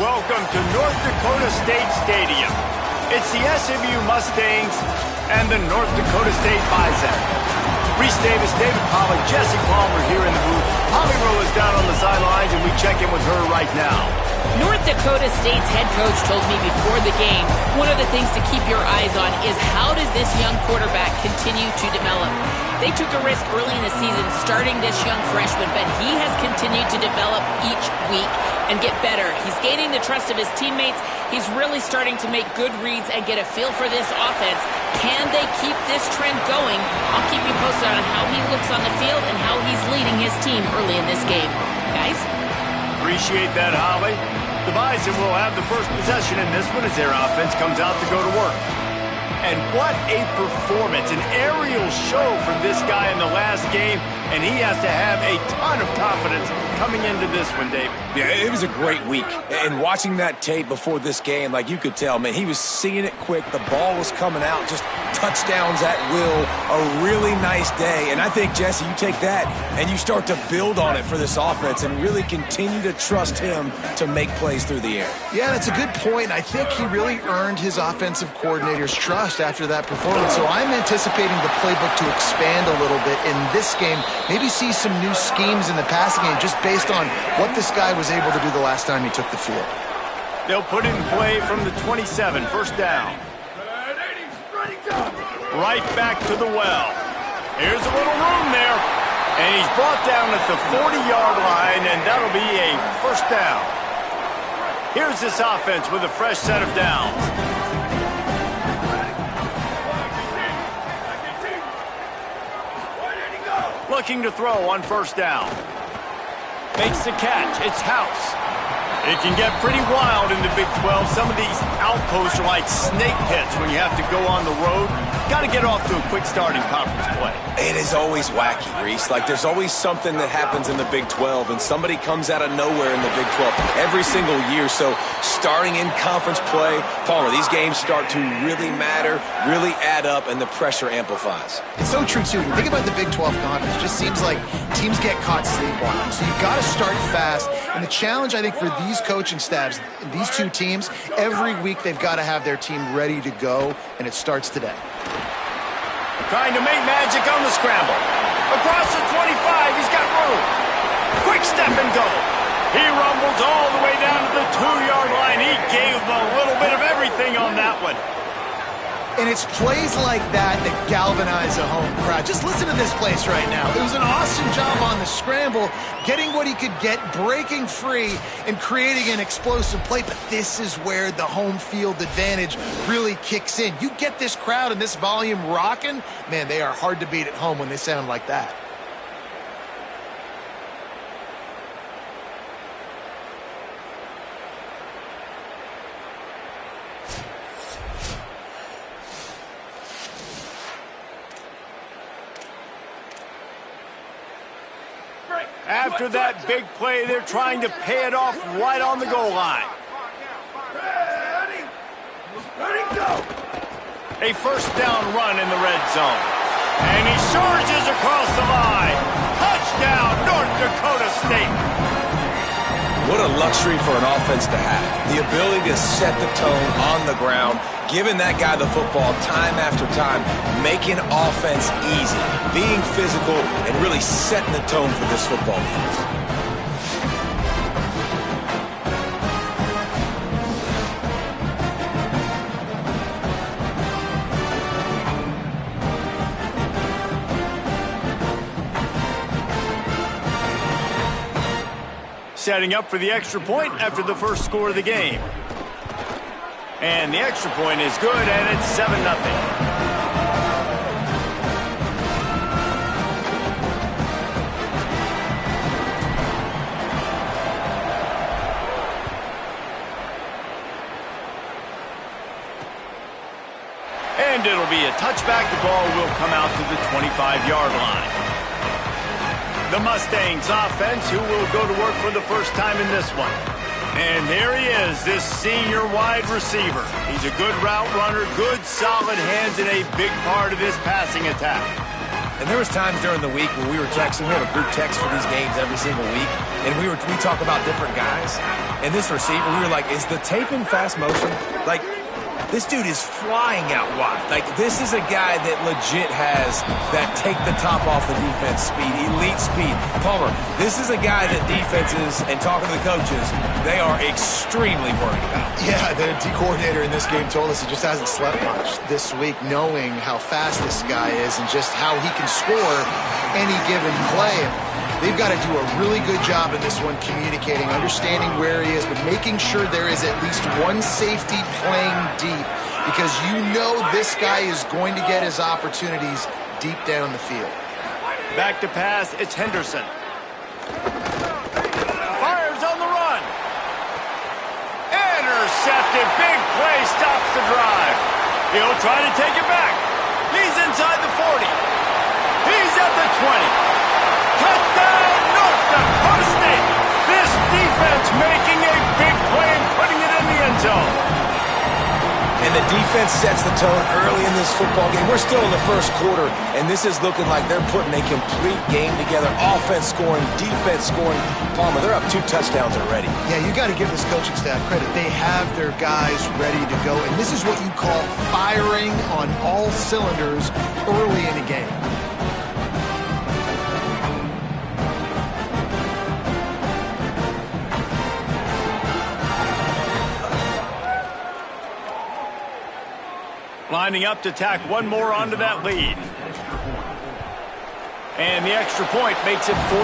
Welcome to North Dakota State Stadium. It's the SMU Mustangs and the North Dakota State Bison. Reese Davis, David Pollack, Jesse Palmer here in the booth. Holly Rowe is down on the sidelines, and we check in with her right now. North Dakota State's head coach told me before the game, one of the things to keep your eyes on is how does this young quarterback continue to develop. They took a risk early in the season starting this young freshman, but he has continued to develop each week and get better. He's gaining the trust of his teammates. He's really starting to make good reads and get a feel for this offense. Can they keep this trend going? I'll keep you posted on how he looks on the field and how he's leading his team early in this game. Guys? Appreciate that, Holly. The Bison will have the first possession in this one as their offense comes out to go to work. And what a performance, an aerial show from this guy in the last game, and he has to have a ton of confidence coming into this one, David. Yeah, it was a great week. And watching that tape before this game, like you could tell, man, he was seeing it quick. The ball was coming out, just touchdowns at will. A really nice day. And I think, Jesse, you take that and you start to build on it for this offense and really continue to trust him to make plays through the air. Yeah, that's a good point. I think he really earned his offensive coordinator's trust after that performance. So I'm anticipating the playbook to expand a little bit in this game. Maybe see some new schemes in the passing game just based on what this guy was able to do the last time he took the field. They'll put it in play from the 27, first down. Right back to the well. Here's a little room there. And he's brought down at the 40-yard line, and that'll be a first down. Here's this offense with a fresh set of downs. Looking to throw on first down. Makes the catch. It's House. It can get pretty wild in the Big 12. Some of these outposts are like snake pits when you have to go on the road. Got to get off to a quick start in conference play. It is always wacky, Reese. Like, there's always something that happens in the Big 12, and somebody comes out of nowhere in the Big 12 every single year. So starting in conference play, Palmer, these games start to really matter, really add up, and the pressure amplifies. It's so true, too. Think about the Big 12 conference. It just seems like teams get caught sleepwalking. So you've got to start fast. And the challenge, I think, for these coaching staffs, these two teams, every week they've got to have their team ready to go, and it starts today. Trying to make magic on the scramble. Across the 25, he's got room. Quick step and go. He rumbles all the way down to the 2-yard line. He gave them a little bit of everything on that one. And it's plays like that that galvanize a home crowd. Just listen to this place right now. It was an awesome job on the scramble, getting what he could get, breaking free, and creating an explosive play. But this is where the home field advantage really kicks in. You get this crowd and this volume rocking, man, they are hard to beat at home when they sound like that. After that big play, they're trying to pay it off right on the goal line. Ready, go! A first down run in the red zone. And he surges across the line. Touchdown, North Dakota State. What a luxury for an offense to have. The ability to set the tone on the ground, giving that guy the football time after time, making offense easy, being physical, and really setting the tone for this football game. Setting up for the extra point after the first score of the game. And the extra point is good, and it's 7-0. And it'll be a touchback. The ball will come out to the 25-yard line. The Mustangs offense, who will go to work for the first time in this one. And there he is, this senior wide receiver. He's a good route runner, good solid hands, and a big part of this passing attack. And there was times during the week where we were texting. We have a group text for these games every single week, and we talk about different guys. And this receiver, we were like, is the tape in fast motion? Like, this dude is flying out wide. Like, this is a guy that legit has that take the top off the defense speed, elite speed. Palmer, this is a guy that defenses, and talking to the coaches, they are extremely worried about. Yeah, the D coordinator in this game told us he just hasn't slept much this week, knowing how fast this guy is and just how he can score any given play. They've got to do a really good job in this one communicating, understanding where he is, but making sure there is at least one safety playing deep, because you know this guy is going to get his opportunities deep down the field. Back to pass, it's Henderson. Fires on the run. Intercepted, big play, stops the drive. He'll try to take it back. He's inside the 40. He's at the 20. Touchdown, North Dakota State. This defense making a big play and putting it in the end zone. And the defense sets the tone early in this football game. We're still in the first quarter, and this is looking like they're putting a complete game together. Offense scoring, defense scoring. Palmer, they're up 2 touchdowns already. Yeah, you got to give this coaching staff credit. They have their guys ready to go, and this is what you call firing on all cylinders early in a game. Lining up to tack one more onto that lead. And the extra point makes it 14-0.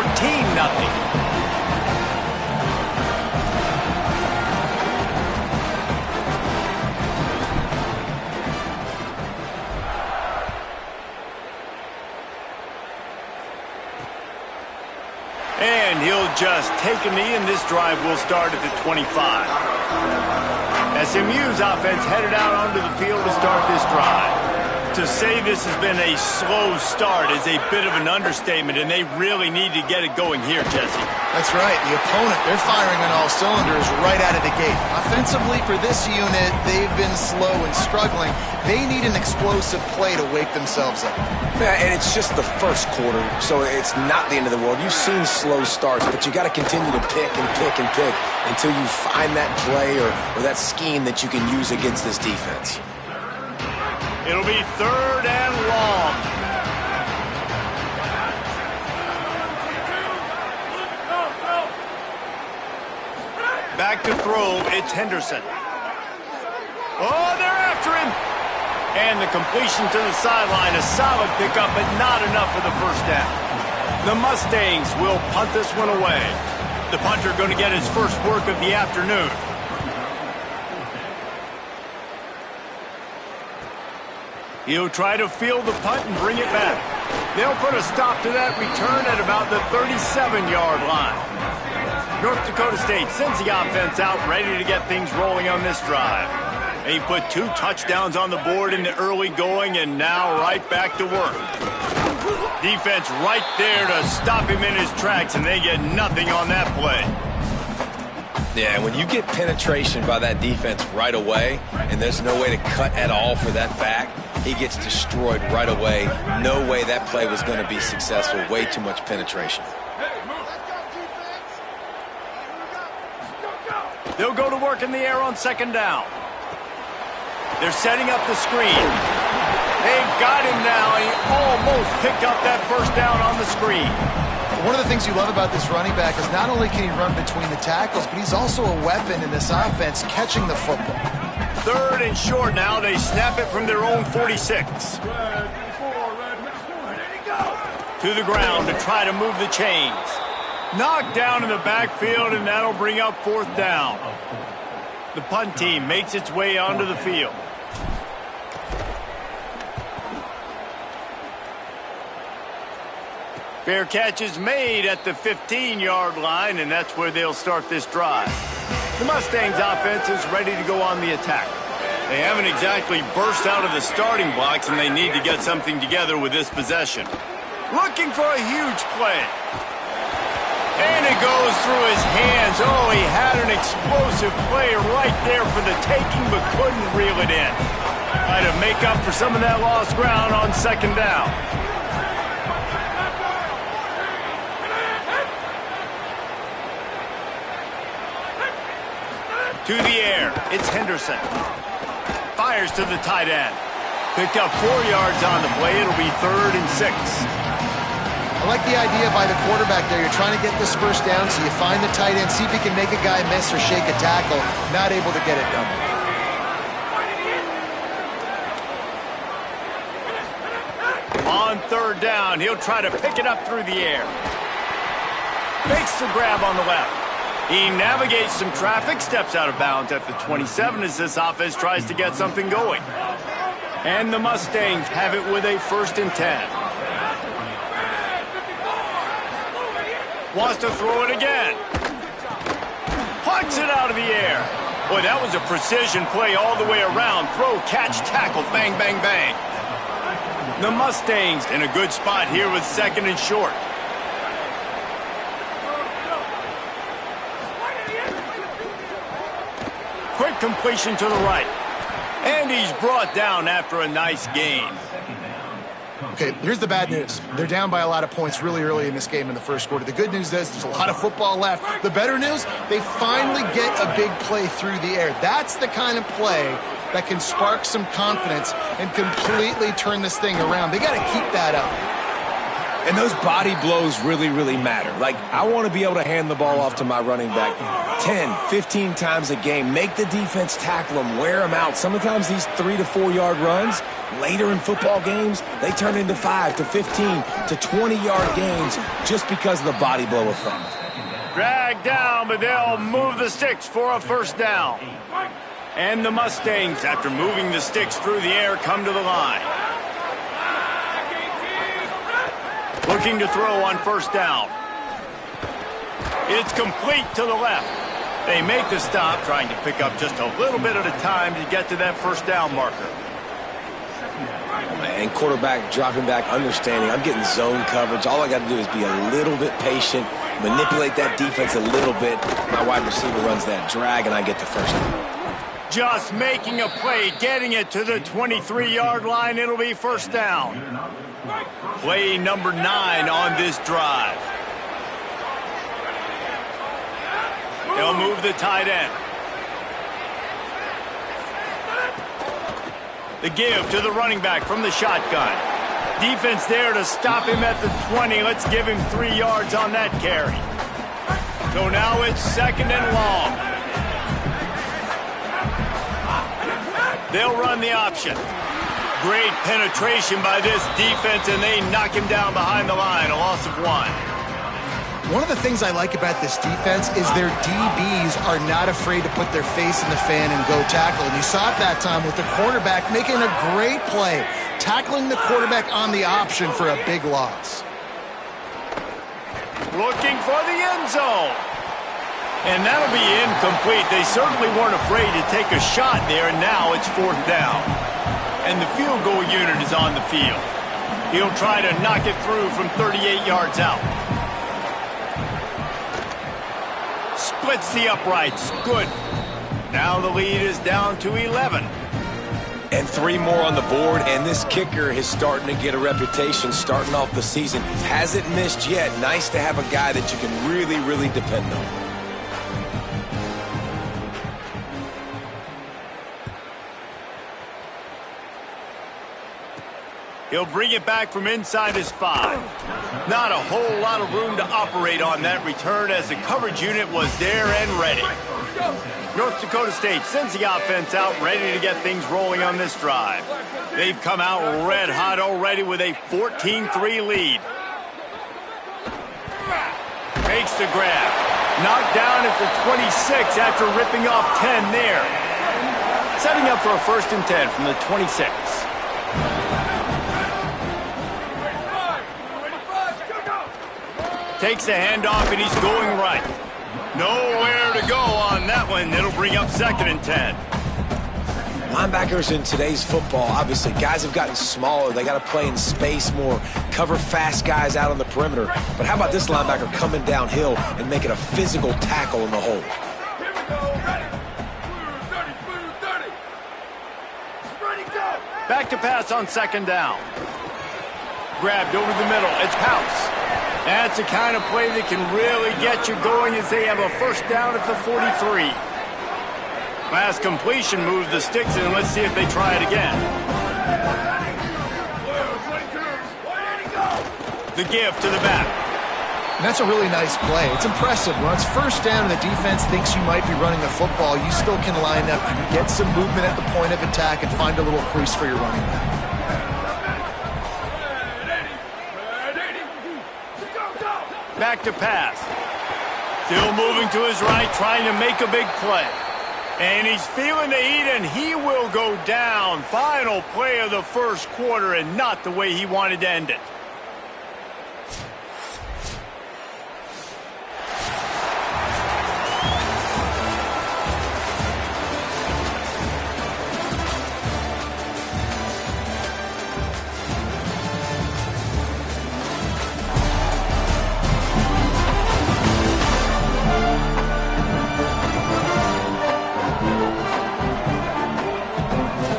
And he'll just take a knee, and this drive will start at the 25. SMU's offense headed out onto the field to start this drive. To say this has been a slow start is a bit of an understatement, and they really need to get it going here, Jesse. That's right. The opponent, they're firing on all cylinders right out of the gate. Offensively, for this unit, they've been slow and struggling. They need an explosive play to wake themselves up. Yeah, and it's just the first quarter, so it's not the end of the world. You've seen slow starts, but you got to continue to pick and pick and pick until you find that play or that scheme that you can use against this defense. It'll be 3rd and long. Back to throw, it's Henderson. Oh, they're after him. And the completion to the sideline, a solid pickup, but not enough for the first down. The Mustangs will punt this one away. The punter going to get his first work of the afternoon. He'll try to field the punt and bring it back. They'll put a stop to that return at about the 37-yard line. North Dakota State sends the offense out, ready to get things rolling on this drive. They put 2 touchdowns on the board in the early going, and now right back to work. Defense right there to stop him in his tracks, and they get nothing on that play. Yeah, when you get penetration by that defense right away, and there's no way to cut at all for that back, he gets destroyed right away. No way that play was going to be successful. Way too much penetration. They'll go to work in the air on 2nd down. They're setting up the screen. They've got him now. He almost picked up that first down on the screen. One of the things you love about this running back is not only can he run between the tackles, but he's also a weapon in this offense catching the football. 3rd and short now. They snap it from their own 46. To the ground to try to move the chains. Knocked down in the backfield, and that'll bring up 4th down. The punt team makes its way onto the field. Fair catch is made at the 15-yard line, and that's where they'll start this drive. The Mustangs offense is ready to go on the attack. They haven't exactly burst out of the starting blocks, and they need to get something together with this possession. Looking for a huge play. And it goes through his hands. Oh, he had an explosive play right there for the taking, but couldn't reel it in. Try to make up for some of that lost ground on 2nd down. To the air, it's Henderson. Fires to the tight end. Picked up 4 yards on the play. It'll be 3rd and 6. I like the idea by the quarterback there. You're trying to get this first down, so you find the tight end, see if he can make a guy miss or shake a tackle. Not able to get it done. On 3rd down, he'll try to pick it up through the air. Makes the grab on the left. He navigates some traffic, steps out of bounds at the 27 as this offense tries to get something going. And the Mustangs have it with a 1st and 10. Wants to throw it again. Pucks it out of the air. Boy, that was a precision play all the way around. Throw, catch, tackle, bang, bang, bang. The Mustangs in a good spot here with 2nd and short. Quick completion to the right. And he's brought down after a nice gain. Okay, here's the bad news. They're down by a lot of points really early in this game in the first quarter. The good news is there's a lot of football left. The better news, they finally get a big play through the air. That's the kind of play that can spark some confidence and completely turn this thing around. They got to keep that up. And those body blows really, really matter. Like, I want to be able to hand the ball off to my running back 10, 15 times a game. Make the defense tackle them, wear them out. Sometimes these 3 to 4 yard runs, later in football games, they turn into 5 to 15 to 20-yard gains just because of the body blow effect. Dragged down, but they'll move the sticks for a 1st down. And the Mustangs, after moving the sticks through the air, come to the line. Looking to throw on 1st down. It's complete to the left. They make the stop, trying to pick up just a little bit at a time to get to that 1st down marker. And quarterback dropping back, understanding I'm getting zone coverage. All I got to do is be a little bit patient, manipulate that defense a little bit. My wide receiver runs that drag, and I get the 1st down. Just making a play, getting it to the 23-yard line. It'll be 1st down. Play number 9 on this drive. They'll move the tight end. The give to the running back from the shotgun. Defense there to stop him at the 20. Let's give him 3 yards on that carry. So now it's 2nd and long. They'll run the option. Great penetration by this defense, and they knock him down behind the line, a loss of 1. One of the things I like about this defense is their DBs are not afraid to put their face in the fan and go tackle. And you saw it that time with the quarterback making a great play, tackling the quarterback on the option for a big loss. Looking for the end zone. And that'll be incomplete. They certainly weren't afraid to take a shot there, and now it's 4th down. And the field goal unit is on the field. He'll try to knock it through from 38 yards out. Splits the uprights. Good. Now the lead is down to 11. And 3 more on the board, and this kicker is starting to get a reputation starting off the season. Hasn't missed yet. Nice to have a guy that you can really, really depend on. He'll bring it back from inside his 5. Not a whole lot of room to operate on that return as the coverage unit was there and ready. North Dakota State sends the offense out ready to get things rolling on this drive. They've come out red hot already with a 14-3 lead. Makes the grab. Knocked down at the 26 after ripping off 10 there. Setting up for a 1st and 10 from the 26. Takes the handoff, and he's going right. Nowhere to go on that one. It'll bring up 2nd and 10. Linebackers in today's football, obviously, guys have gotten smaller. They got to play in space more, cover fast guys out on the perimeter. But how about this linebacker coming downhill and making a physical tackle in the hole? Back to pass on 2nd down. Grabbed over the middle. It's House. That's the kind of play that can really get you going as they have a 1st down at the 43. pass completion moves the sticks in. Let's see if they try it again. The give to the back. And that's a really nice play. It's impressive. When it's first down and the defense thinks you might be running the football, you still can line up and get some movement at the point of attack and find a little crease for your running back. Back to pass. Still moving to his right, trying to make a big play. And he's feeling the heat, and he will go down. Final play of the first quarter, and not the way he wanted to end it.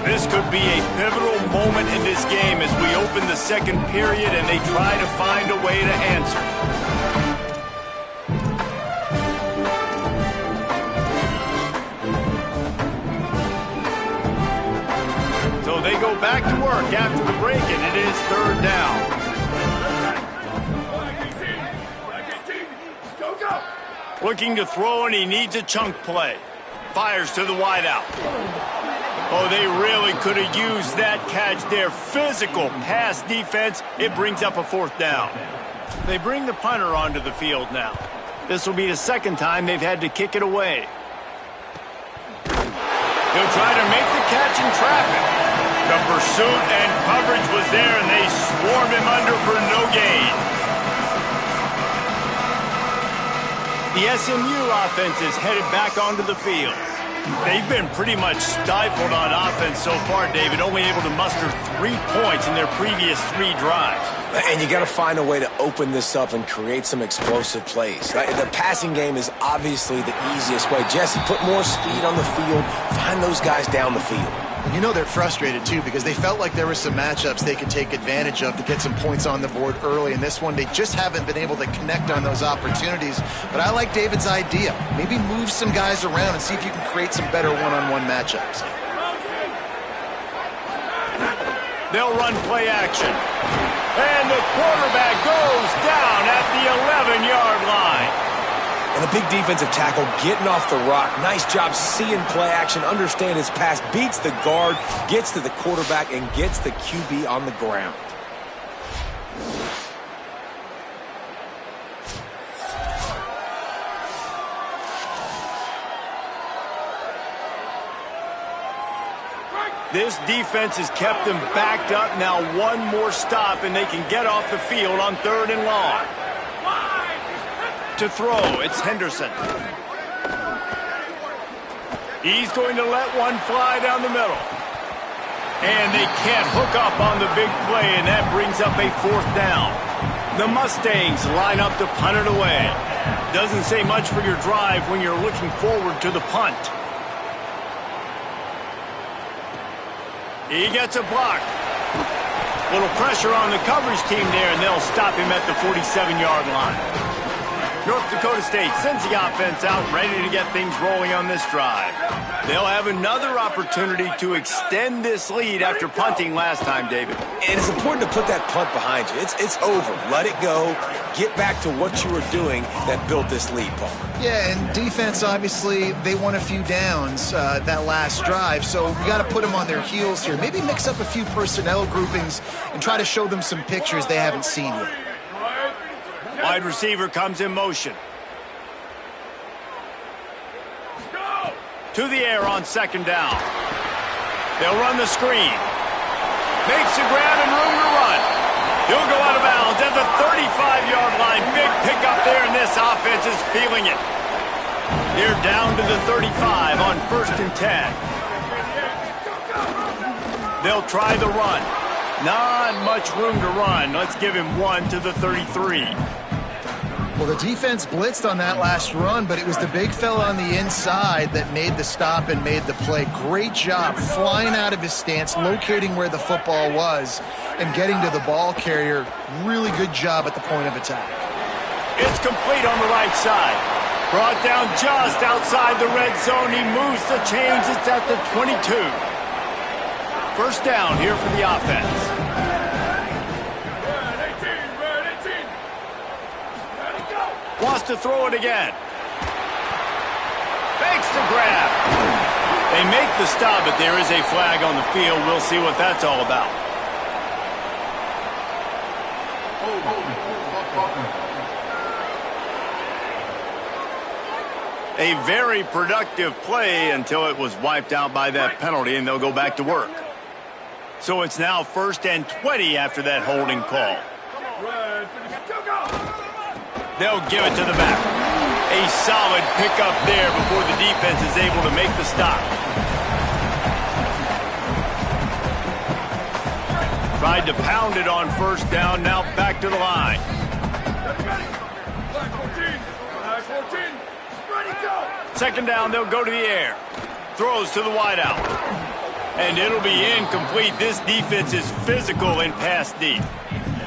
This could be a pivotal moment in this game as we open the second period and they try to find a way to answer. So they go back to work after the break, and it is third down. Looking to throw, and he needs a chunk play. Fires to the wideout. Oh, they really could have used that catch there. Physical pass defense. It brings up a fourth down. They bring the punter onto the field now. This will be the second time they've had to kick it away. He'll try to make the catch in traffic. The pursuit and coverage was there, and they swarmed him under for no gain. The SMU offense is headed back onto the field. They've been pretty much stifled on offense so far, David, only able to muster 3 points in their previous 3 drives. And you got to find a way to open this up and create some explosive plays. The passing game is obviously the easiest way. Jesse, put more speed on the field. Find those guys down the field. You know they're frustrated, too, because they felt like there were some matchups they could take advantage of to get some points on the board early. In this one, they just haven't been able to connect on those opportunities. But I like David's idea. Maybe move some guys around and see if you can create some better one-on-one matchups. They'll run play action. And the quarterback goes down at the 11-yard line. And a big defensive tackle getting off the rock. Nice job seeing play action, understand his pass, beats the guard, gets to the quarterback, and gets the QB on the ground. This defense has kept them backed up. Now one more stop, and they can get off the field on 3rd and long. To throw, it's Henderson. He's going to let one fly down the middle. And they can't hook up on the big play, and that brings up a 4th down. The Mustangs line up to punt it away. Doesn't say much for your drive when you're looking forward to the punt. He gets a block. Little pressure on the coverage team there, and they'll stop him at the 47-yard line. North Dakota State sends the offense out, ready to get things rolling on this drive. They'll have another opportunity to extend this lead after punting last time, David. And it's important to put that punt behind you. It's over. Let it go. Get back to what you were doing that built this lead, Paul. Yeah, and defense, obviously, they won a few downs that last drive, so we got to put them on their heels here. Maybe mix up a few personnel groupings and try to show them some pictures they haven't seen yet. Wide receiver comes in motion. To the air on 2nd down. They'll run the screen. Makes the grab and room to run. He'll go out of bounds at the 35-yard line. Big pickup there, and this offense is feeling it. They're down to the 35 on 1st and 10. They'll try the run. Not much room to run. Let's give him 1 to the 33. Well, the defense blitzed on that last run, but it was the big fella on the inside that made the stop and made the play. Great job flying out of his stance, locating where the football was, and getting to the ball carrier. Really good job at the point of attack. It's complete on the right side. Brought down just outside the red zone. He moves the chains. It's at the 22. First down here for the offense. Wants to throw it again. Makes the grab. They make the stop, but there is a flag on the field. We'll see what that's all about. A very productive play until it was wiped out by that penalty, and they'll go back to work. So it's now 1st and 20 after that holding call. They'll give it to the back. A solid pickup there before the defense is able to make the stop. Tried to pound it on first down, now back to the line. Second down, they'll go to the air. Throws to the wideout. And it'll be incomplete. This defense is physical in pass deep.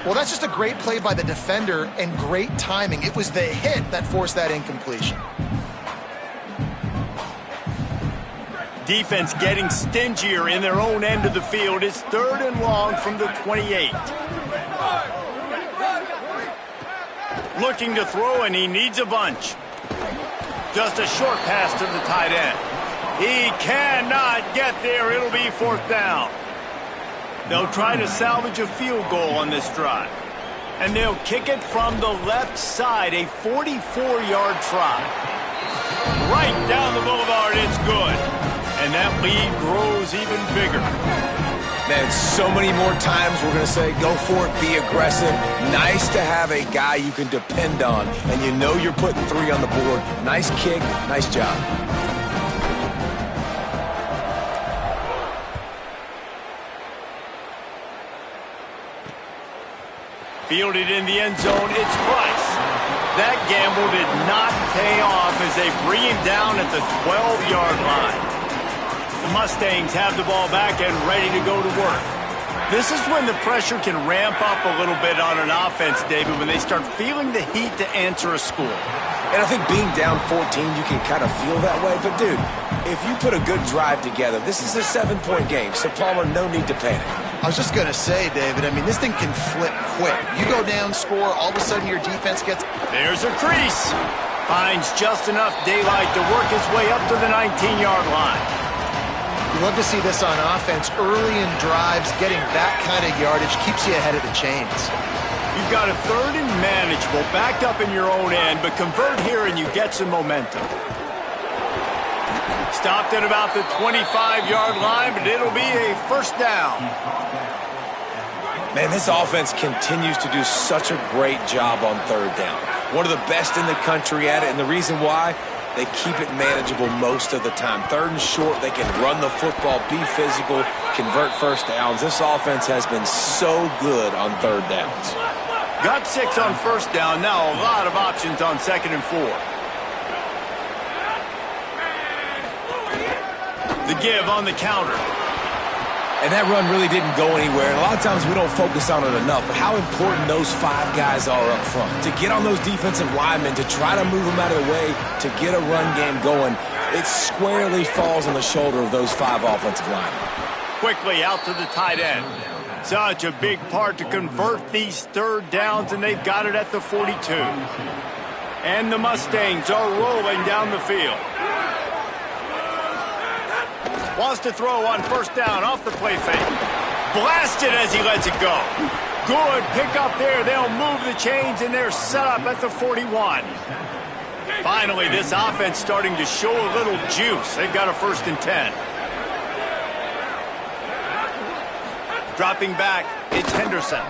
Well, that's just a great play by the defender and great timing. It was the hit that forced that incompletion. Defense getting stingier in their own end of the field. It's 3rd and long from the 28. Looking to throw, and he needs a bunch. Just a short pass to the tight end. He cannot get there. It'll be 4th down. They'll try to salvage a field goal on this drive. And they'll kick it from the left side, a 44-yard try. Right down the boulevard, it's good. And that lead grows even bigger. Man, so many more times we're going to say, go for it, be aggressive. Nice to have a guy you can depend on, and you know you're putting 3 on the board. Nice kick, nice job. Fielded in the end zone, it's Price. That gamble did not pay off as they bring him down at the 12-yard line. The Mustangs have the ball back and ready to go to work. This is when the pressure can ramp up a little bit on an offense, David, when they start feeling the heat to answer a score. And I think being down 14, you can kind of feel that way. But, dude, if you put a good drive together, this is a 7-point game, so Palmer, no need to panic. I was just going to say, David, I mean, this thing can flip quick. You go down, score, all of a sudden your defense gets... There's a crease. Finds just enough daylight to work his way up to the 19-yard line. You love to see this on offense. Early in drives, getting that kind of yardage keeps you ahead of the chains. You've got a 3rd and manageable, backed up in your own end, but convert here and you get some momentum. Stopped at about the 25-yard line, but it'll be a 1st down. Man, this offense continues to do such a great job on 3rd down. One of the best in the country at it, and the reason why, they keep it manageable most of the time. 3rd and short, they can run the football, be physical, convert 1st downs. This offense has been so good on 3rd downs. Got 6 on 1st down, now a lot of options on 2nd and 4. The give on the counter. And that run really didn't go anywhere. And a lot of times we don't focus on it enough. But how important those 5 guys are up front. To get on those defensive linemen, to try to move them out of the way, to get a run game going, it squarely falls on the shoulder of those 5 offensive linemen. Quickly out to the tight end. Such a big part to convert these 3rd downs, and they've got it at the 42. And the Mustangs are rolling down the field. Wants to throw on 1st down off the play fake. Blasted as he lets it go. Good pick up there. They'll move the chains, and they're set up at the 41. Finally, this offense starting to show a little juice. They've got a 1st and 10. Dropping back, it's Henderson.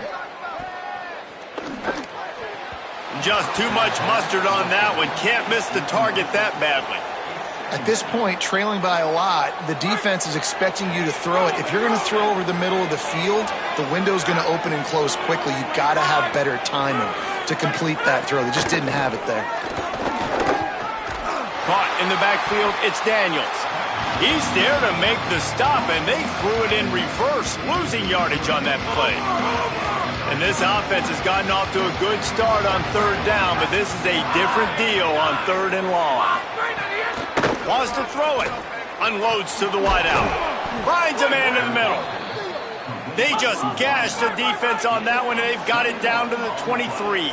Just too much mustard on that one. Can't miss the target that badly. At this point, trailing by a lot, the defense is expecting you to throw it. If you're going to throw over the middle of the field, the window's going to open and close quickly. You've got to have better timing to complete that throw. They just didn't have it there. Caught in the backfield, it's Daniels. He's there to make the stop, and they threw it in reverse, losing yardage on that play. And this offense has gotten off to a good start on third down, but this is a different deal on third and long. Wants to throw it. Unloads to the wideout. Finds a man in the middle. They just gashed the defense on that one, and they've got it down to the 23.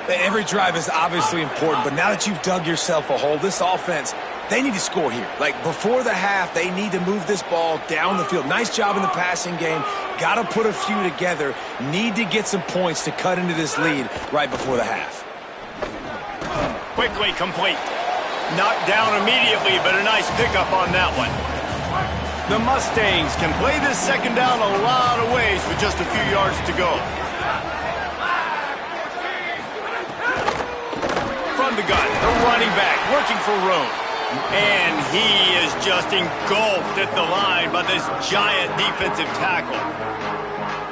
Every drive is obviously important, but now that you've dug yourself a hole, this offense, they need to score here. Like, before the half, they need to move this ball down the field. Nice job in the passing game. Got to put a few together. Need to get some points to cut into this lead right before the half. Quickly complete. Knocked down immediately, but a nice pickup on that one. The Mustangs can play this second down a lot of ways with just a few yards to go. From the gun, the running back looking for room. And he is just engulfed at the line by this giant defensive tackle.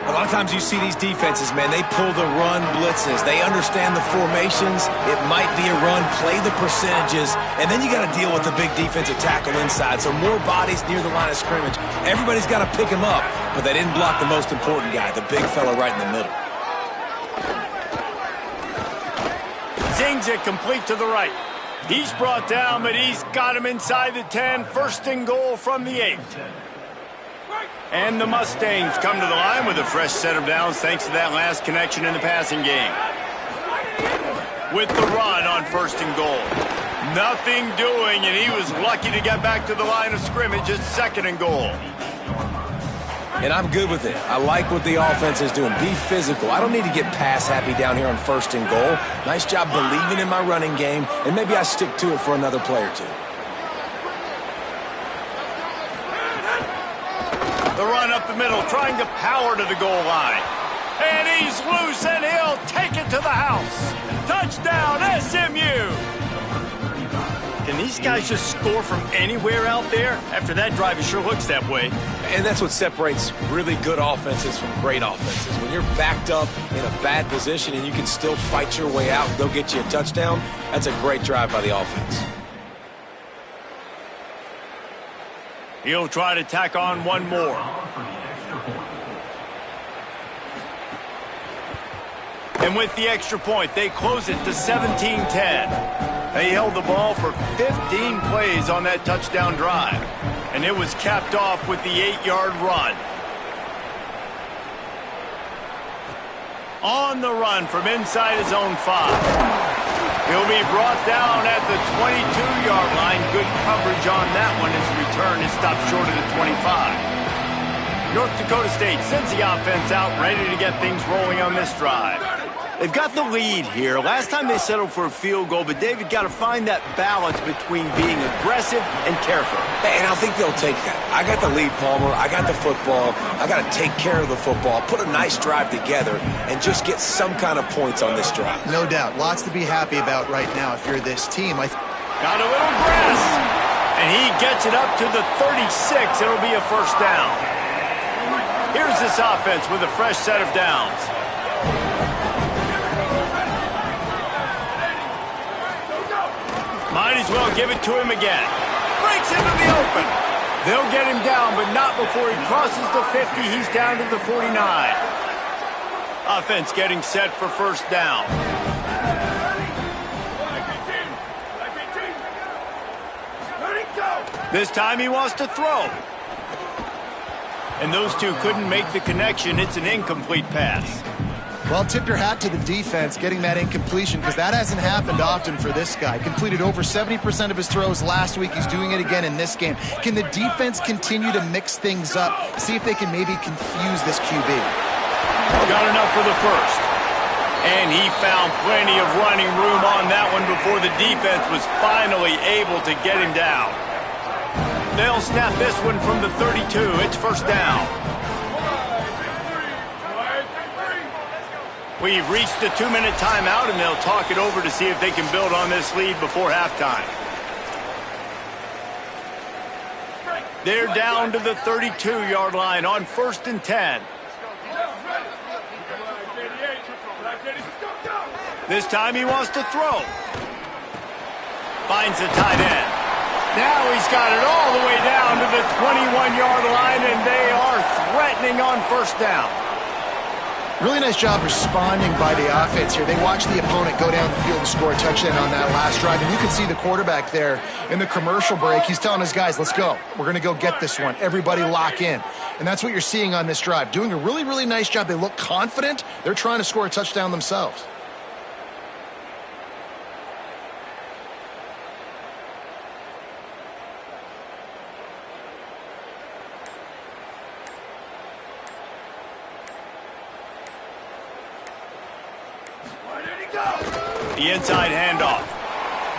A lot of times you see these defenses, man, they pull the run blitzes. They understand the formations. It might be a run, play the percentages, and then you got to deal with the big defensive tackle inside. So more bodies near the line of scrimmage. Everybody's got to pick him up, but they didn't block the most important guy, the big fella right in the middle. Zings it complete to the right. He's brought down, but he's got him inside the 10. First and goal from the 8. And the Mustangs come to the line with a fresh set of downs thanks to that last connection in the passing game. With the run on first and goal. Nothing doing, and he was lucky to get back to the line of scrimmage at second and goal. And I'm good with it. I like what the offense is doing. Be physical. I don't need to get pass happy down here on first and goal. Nice job believing in my running game, and maybe I stick to it for another play or two. The run up the middle, trying to power to the goal line. And he's loose, and he'll take it to the house. Touchdown, SMU! Can these guys just score from anywhere out there? After that drive, it sure looks that way. And that's what separates really good offenses from great offenses. When you're backed up in a bad position and you can still fight your way out and go get you a touchdown, that's a great drive by the offense. He'll try to tack on one more. And with the extra point, they close it to 17-10. They held the ball for 15 plays on that touchdown drive. And it was capped off with the 8-yard run. On the run from inside his own 5. He'll be brought down at the 22-yard line. Good coverage on that one as the return is stopped short of the 25. North Dakota State sends the offense out, ready to get things rolling on this drive. They've got the lead here. Last time they settled for a field goal, but David got to find that balance between being aggressive and careful. And I think they'll take that. I got the lead, Palmer. I got the football. I got to take care of the football, put a nice drive together, and just get some kind of points on this drive. No doubt. Lots to be happy about right now if you're this team. Got a little grass. And he gets it up to the 36. It'll be a first down. Here's this offense with a fresh set of downs. Might as well give it to him again. Breaks into the open. They'll get him down, but not before he crosses the 50. He's down to the 49. Offense getting set for first down. This time he wants to throw. And those two couldn't make the connection. It's an incomplete pass. Well, tip your hat to the defense getting that incompletion because that hasn't happened often for this guy. Completed over 70% of his throws last week. He's doing it again in this game. Can the defense continue to mix things up? See if they can maybe confuse this QB. Got enough for the first. And he found plenty of running room on that one before the defense was finally able to get him down. They'll snap this one from the 32. It's first down. We've reached the 2-minute timeout, and they'll talk it over to see if they can build on this lead before halftime. They're down to the 32-yard line on first and 10. This time he wants to throw. Finds the tight end. Now he's got it all the way down to the 21-yard line, and they are threatening on first down. Really nice job responding by the offense here. They watched the opponent go down the field and score a touchdown on that last drive. And you can see the quarterback there in the commercial break. He's telling his guys, let's go. We're going to go get this one. Everybody lock in. And that's what you're seeing on this drive. Doing a really, really nice job. They look confident. They're trying to score a touchdown themselves. The inside handoff.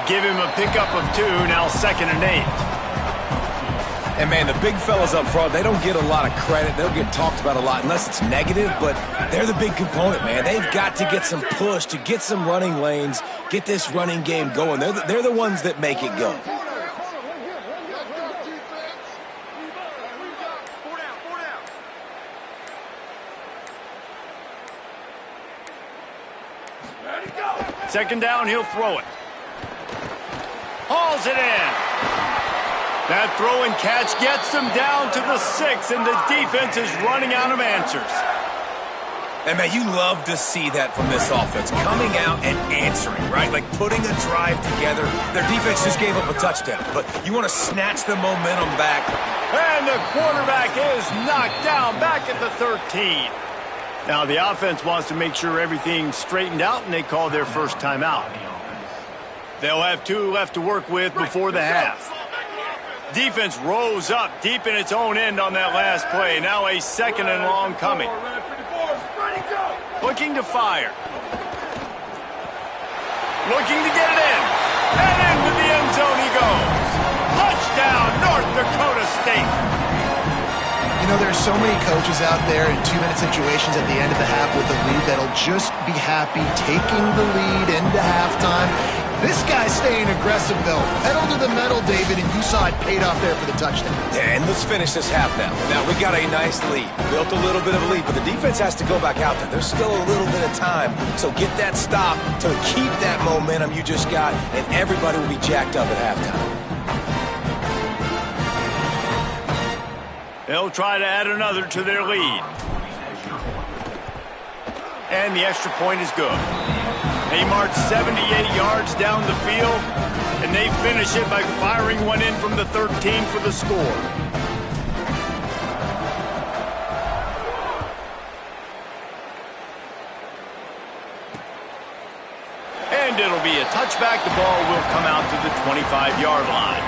Give him a pickup of 2, now 2nd and 8. And, man, the big fellas up front, they don't get a lot of credit. They'll get talked about a lot unless it's negative, but they're the big component, man. They've got to get some push, to get some running lanes, get this running game going. They're the ones that make it go. Second down, he'll throw it. Hauls it in. That throw and catch gets them down to the 6, and the defense is running out of answers. And, man, you love to see that from this offense, coming out and answering, right? Like putting a drive together. Their defense just gave up a touchdown, but you want to snatch the momentum back. And the quarterback is knocked down back at the 13. Now, the offense wants to make sure everything's straightened out, and they call their first timeout. They'll have 2 left to work with before the half. Defense rose up deep in its own end on that last play. Now a 2nd and long coming. Looking to fire. Looking to get it in. And into the end zone he goes. Touchdown, North Dakota State. You know, there's so many coaches out there in 2-minute situations at the end of the half with the lead that'll just be happy taking the lead into halftime. This guy's staying aggressive, though. Pedal to the metal, David, and you saw it paid off there for the touchdown. Yeah, and let's finish this half now. Now, we got a nice lead. Built a little bit of a lead, but the defense has to go back out there. There's still a little bit of time, so get that stop to keep that momentum you just got, and everybody will be jacked up at halftime. They'll try to add another to their lead. And the extra point is good. They march 78 yards down the field, and they finish it by firing one in from the 13 for the score. And it'll be a touchback. The ball will come out to the 25-yard line.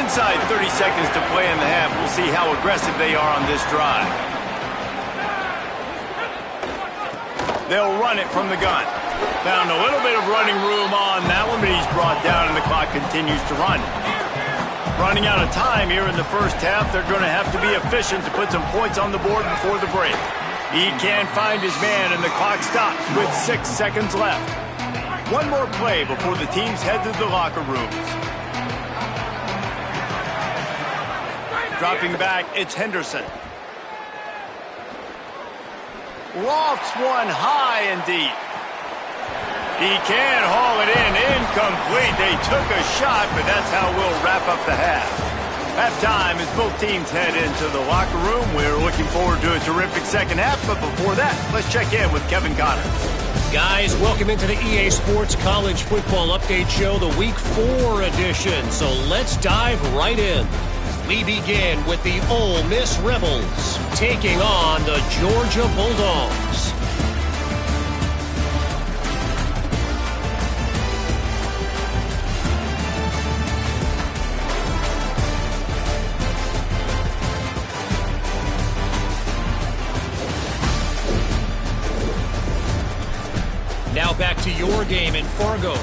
Inside 30 seconds to play in the half. We'll see how aggressive they are on this drive. They'll run it from the gun. Found a little bit of running room on that one, but he's brought down and the clock continues to run. Running out of time here in the first half. They're going to have to be efficient to put some points on the board before the break. He can't find his man, and the clock stops with 6 seconds left. One more play before the teams head to the locker rooms. Dropping back, it's Henderson. Lofts one high and deep. He can haul it in. Incomplete. They took a shot, but that's how we'll wrap up the half. Halftime as both teams head into the locker room. We're looking forward to a terrific second half, but before that, let's check in with Kevin Connor. Guys, welcome into the EA Sports College Football Update Show, the Week 4 edition. So let's dive right in. We begin with the Ole Miss Rebels taking on the Georgia Bulldogs. Now back to your game in Fargo.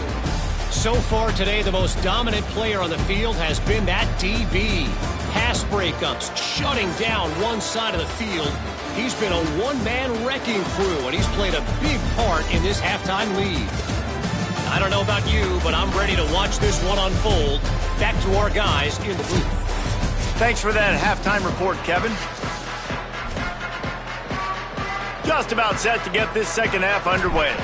So far today, the most dominant player on the field has been that DB. Pass breakups, shutting down one side of the field. He's been a one-man wrecking crew, and he's played a big part in this halftime lead. I don't know about you, but I'm ready to watch this one unfold. Back to our guys in the booth. Thanks for that halftime report, Kevin. Just about set to get this second half underway.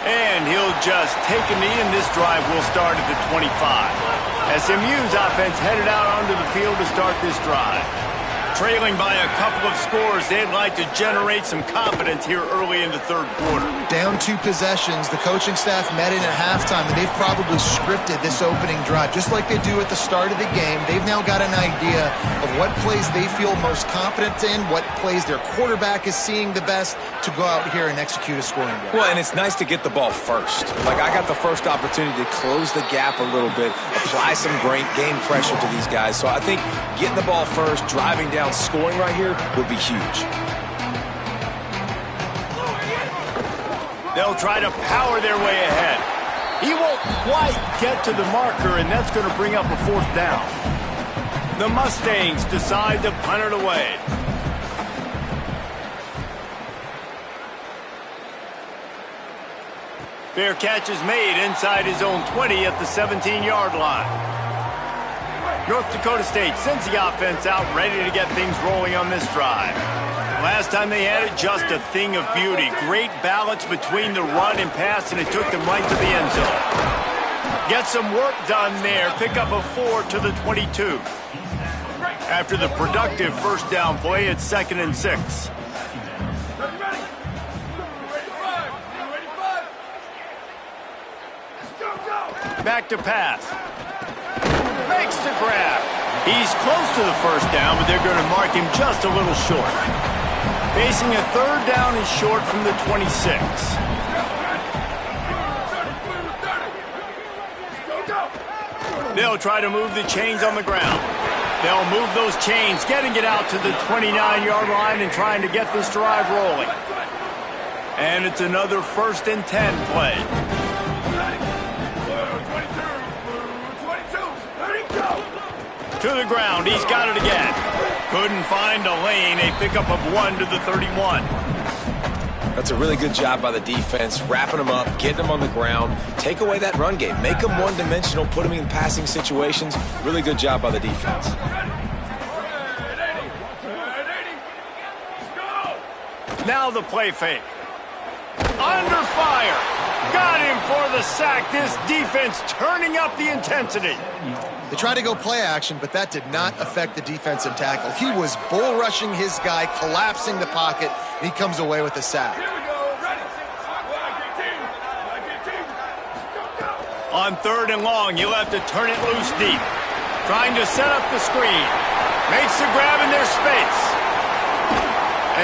And he'll just take a knee, and this drive will start at the 25. SMU's offense headed out onto the field to start this drive. Trailing by a couple of scores, they'd like to generate some confidence here early in the third quarter. Down 2 possessions, the coaching staff met in at halftime, and they've probably scripted this opening drive. Just like they do at the start of the game, they've now got an idea of what plays they feel most confident in, what plays their quarterback is seeing the best to go out here and execute a scoring drive. Well, and it's nice to get the ball first. Like, I got the first opportunity to close the gap a little bit, apply some great game pressure to these guys. So I think getting the ball first, driving down, scoring right here would be huge. They'll try to power their way ahead. He won't quite get to the marker, and that's going to bring up a 4th down. The Mustangs decide to punt it away. Fair catch is made inside his own 20 at the 17-yard line. North Dakota State sends the offense out ready to get things rolling on this drive. Last time they had it, just a thing of beauty. Great balance between the run and pass, and it took them right to the end zone. Get some work done there. Pick up a 4 to the 22. After the productive first down play, it's 2nd and 6. Back to pass. Makes the grab. He's close to the first down, but they're going to mark him just a little short. Facing a 3rd down and short from the 26. They'll try to move the chains on the ground. They'll move those chains, getting it out to the 29-yard line and trying to get this drive rolling. And it's another 1st and 10 play. To the ground, he's got it again. Couldn't find a lane, a pickup of 1 to the 31. That's a really good job by the defense, wrapping them up, getting them on the ground, take away that run game, make them one-dimensional, put them in passing situations. Really good job by the defense. Now the play fake. Under fire. Got him for the sack. This defense turning up the intensity. They tried to go play action, but that did not affect the defensive tackle. He was bull rushing his guy, collapsing the pocket, and he comes away with a sack. On 3rd and long, you'll have to turn it loose deep. Trying to set up the screen. Makes the grab in their space.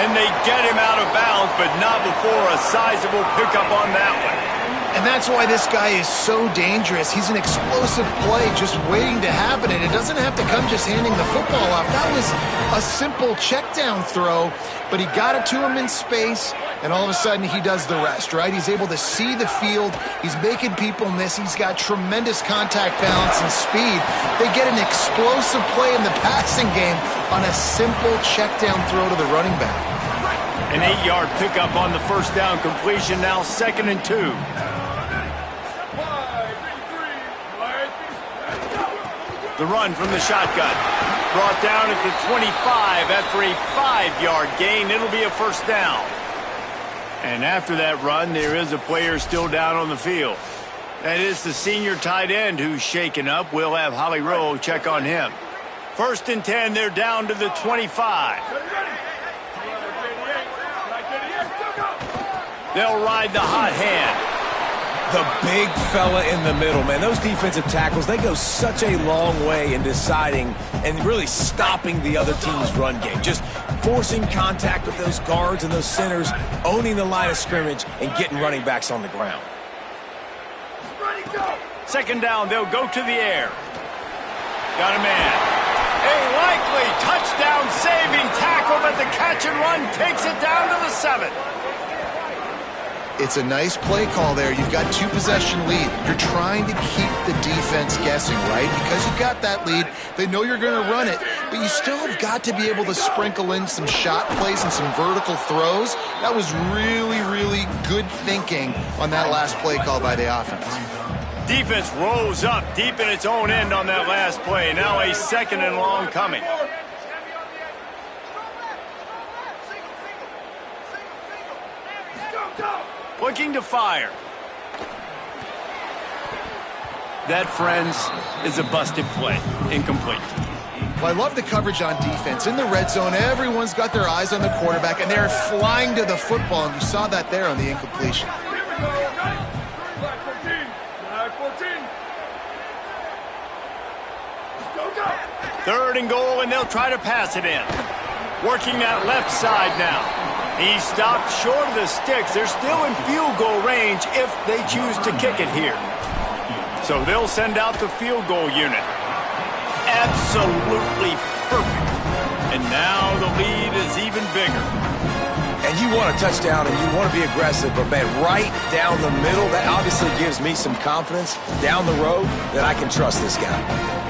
And they get him out of bounds, but not before a sizable pickup on that one. And that's why this guy is so dangerous. He's an explosive play just waiting to happen, and it doesn't have to come just handing the football off. That was a simple check down throw, but he got it to him in space, and all of a sudden he does the rest, right? He's able to see the field. He's making people miss. He's got tremendous contact balance and speed. They get an explosive play in the passing game on a simple check down throw to the running back. An 8-yard pickup on the first down completion, now 2nd and 2. The run from the shotgun. Brought down at the 25 after a 5-yard gain. It'll be a 1st down. And after that run, there is a player still down on the field. That is the senior tight end who's shaken up. We'll have Holly Rowe check on him. 1st and 10, they're down to the 25. They'll ride the hot hand. The big fella in the middle, man. Those defensive tackles, they go such a long way in deciding and really stopping the other team's run game. Just forcing contact with those guards and those centers, owning the line of scrimmage, and getting running backs on the ground. 2nd down, they'll go to the air. Got a man. A likely touchdown-saving tackle, but the catch and run takes it down to the 7. It's a nice play call there. You've got 2-possession lead. You're trying to keep the defense guessing, right? Because you've got that lead. They know you're going to run it, but you still have got to be able to sprinkle in some shot plays and some vertical throws. That was really, really good thinking on that last play call by the offense. Defense rose up deep in its own end on that last play. Now a 2nd and long coming. Looking to fire. That, friends, is a busted play. Incomplete. Well, I love the coverage on defense. In the red zone, everyone's got their eyes on the quarterback, and they're flying to the football, and you saw that there on the incompletion. Third and goal, and they'll try to pass it in. Working that left side now. He stopped short of the sticks. They're still in field goal range if they choose to kick it here. So they'll send out the field goal unit. Absolutely perfect. And now the lead is even bigger. And you want a touchdown and you want to be aggressive, but man, right down the middle, that obviously gives me some confidence down the road that I can trust this guy.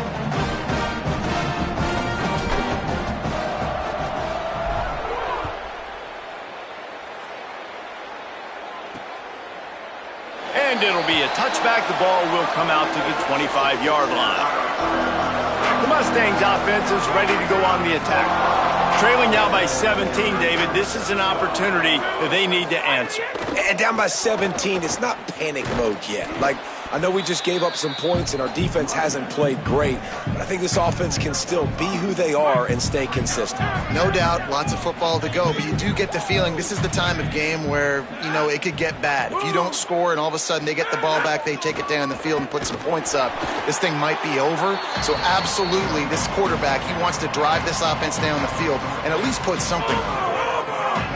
And it'll be a touchback. The ball will come out to the 25-yard line. The Mustangs offense is ready to go on the attack. Trailing now by 17, David. This is an opportunity that they need to answer. And down by 17, it's not panic mode yet. Like, I know we just gave up some points and our defense hasn't played great, but I think this offense can still be who they are and stay consistent. No doubt, lots of football to go, but you do get the feeling this is the time of game where, you know, it could get bad. If you don't score and all of a sudden they get the ball back, they take it down the field and put some points up, this thing might be over. So absolutely, this quarterback, he wants to drive this offense down the field and at least put something on.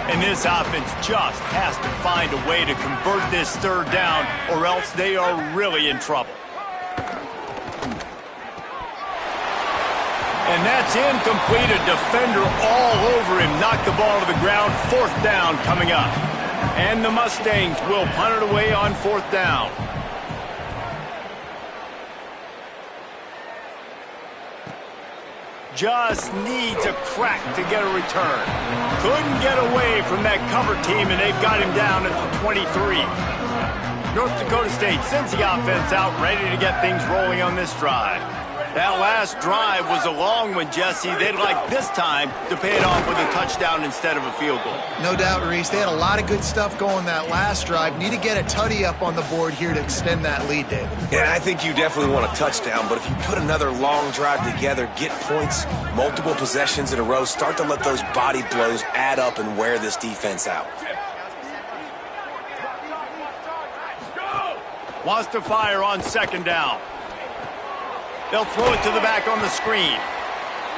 And this offense just has to find a way to convert this third down, or else they are really in trouble. And that's incomplete. A defender all over him. Knocked the ball to the ground. Fourth down coming up. And the Mustangs will punt it away on fourth down. Just needs a crack to get a return. Couldn't get away from that cover team, and they've got him down at the 23. North Dakota State sends the offense out, ready to get things rolling on this drive. That last drive was a long one, Jesse. They'd like this time to pay it off with a touchdown instead of a field goal. No doubt, Reese. They had a lot of good stuff going that last drive. Need to get a tutty up on the board here to extend that lead, David. And I think you definitely want a touchdown, but if you put another long drive together, get points, multiple possessions in a row, start to let those body blows add up and wear this defense out. Wants to fire on second down. They'll throw it to the back on the screen.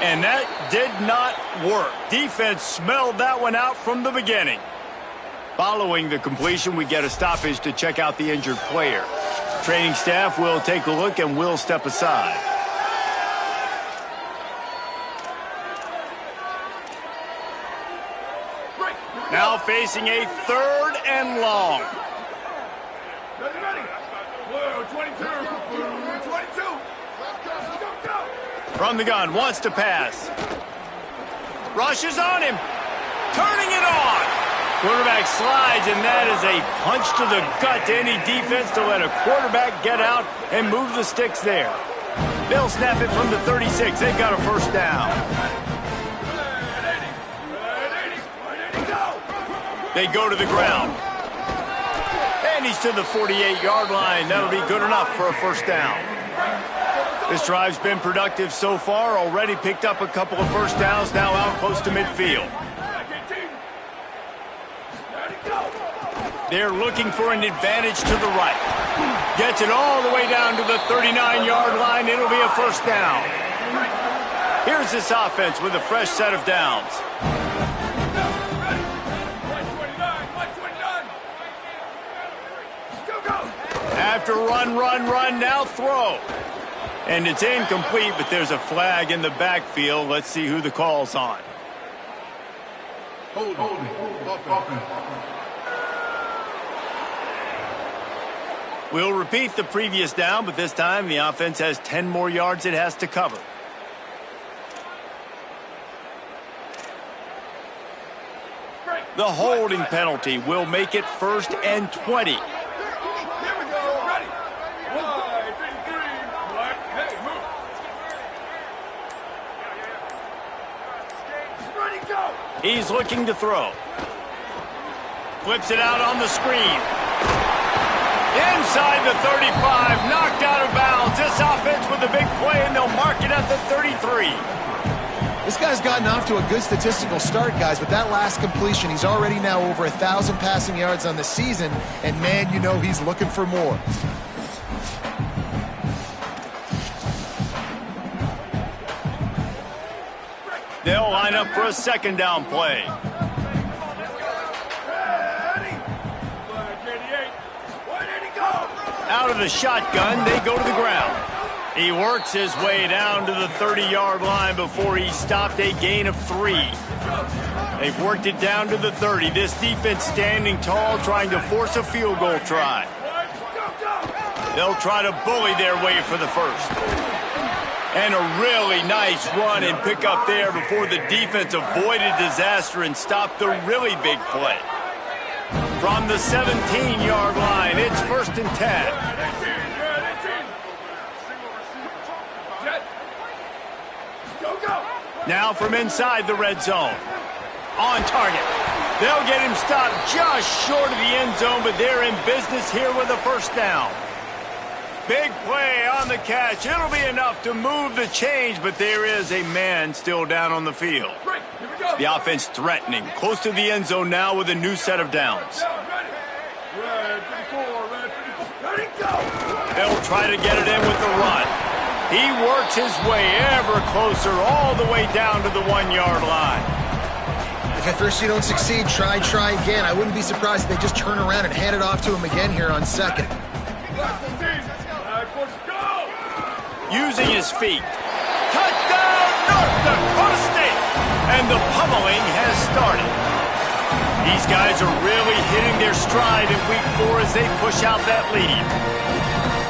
And that did not work. Defense smelled that one out from the beginning. Following the completion, we get a stoppage to check out the injured player. Training staff will take a look and will step aside. Now facing a third and long. From the gun, wants to pass. Rushes on him. Turning it on. Quarterback slides, and that is a punch to the gut to any defense to let a quarterback get out and move the sticks there. They'll snap it from the 36. They've got a first down. They go to the ground. And he's to the 48-yard line. That'll be good enough for a first down. This drive's been productive so far. Already picked up a couple of first downs, now out close to midfield. They're looking for an advantage to the right. Gets it all the way down to the 39-yard line. It'll be a first down. Here's this offense with a fresh set of downs. After run, now throw. And it's incomplete, but there's a flag in the backfield. Let's see who the call's on. We'll repeat the previous down, but this time the offense has 10 more yards it has to cover. The holding penalty will make it 1st and 20. He's looking to throw. Flips it out on the screen. Inside the 35, knocked out of bounds. This offense with a big play, and they'll mark it at the 33. This guy's gotten off to a good statistical start, guys, but that last completion, he's already now over 1,000 passing yards on the season, and man, you know he's looking for more. They'll line up for a second down play. Out of the shotgun, they go to the ground. He works his way down to the 30-yard line before he stopped, a gain of 3. They've worked it down to the 30. This defense standing tall, trying to force a field goal try. They'll try to bully their way for the first. And a really nice run and pick up there before the defense avoided disaster and stopped the really big play. From the 17-yard line, it's 1st and 10. Now from inside the red zone. On target. They'll get him stopped just short of the end zone, but they're in business here with a first down. Big play on the catch. It'll be enough to move the change, but there is a man still down on the field. The offense threatening. Close to the end zone now with a new set of downs. They'll try to get it in with the run. He works his way ever closer all the way down to the 1-yard line. If at first you don't succeed, try again. I wouldn't be surprised if they just turn around and hand it off to him again here on second. Using his feet. Touchdown, North Dakota State! And the pummeling has started. These guys are really hitting their stride in week 4 as they push out that lead.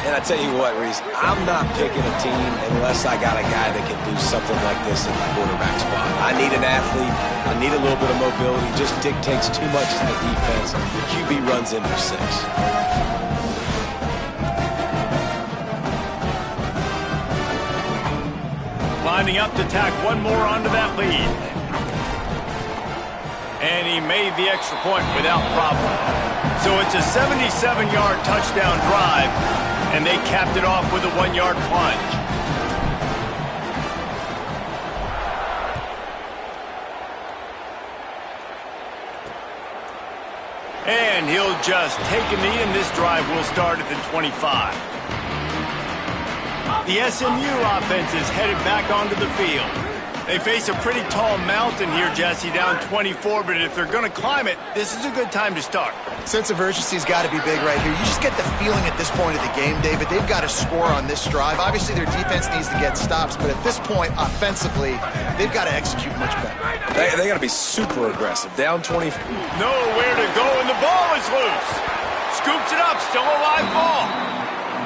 And I tell you what, Reese, I'm not picking a team unless I got a guy that can do something like this in the quarterback spot. I need an athlete. I need a little bit of mobility. Just dictates too much in the defense. The QB runs in for 6. Lining up to tack one more onto that lead. And he made the extra point without problem. So it's a 77-yard touchdown drive, and they capped it off with a 1-yard plunge. And he'll just take a knee, and this drive will start at the 25. The SMU offense is headed back onto the field. They face a pretty tall mountain here, Jesse, down 24, but if they're going to climb it, this is a good time to start. Sense of urgency's got to be big right here. You just get the feeling at this point of the game, David, they've got to score on this drive. Obviously, their defense needs to get stops, but at this point, offensively, they've got to execute much better. They got to be super aggressive. Down 20. Nowhere to go, and the ball is loose. Scoops it up, still a live ball.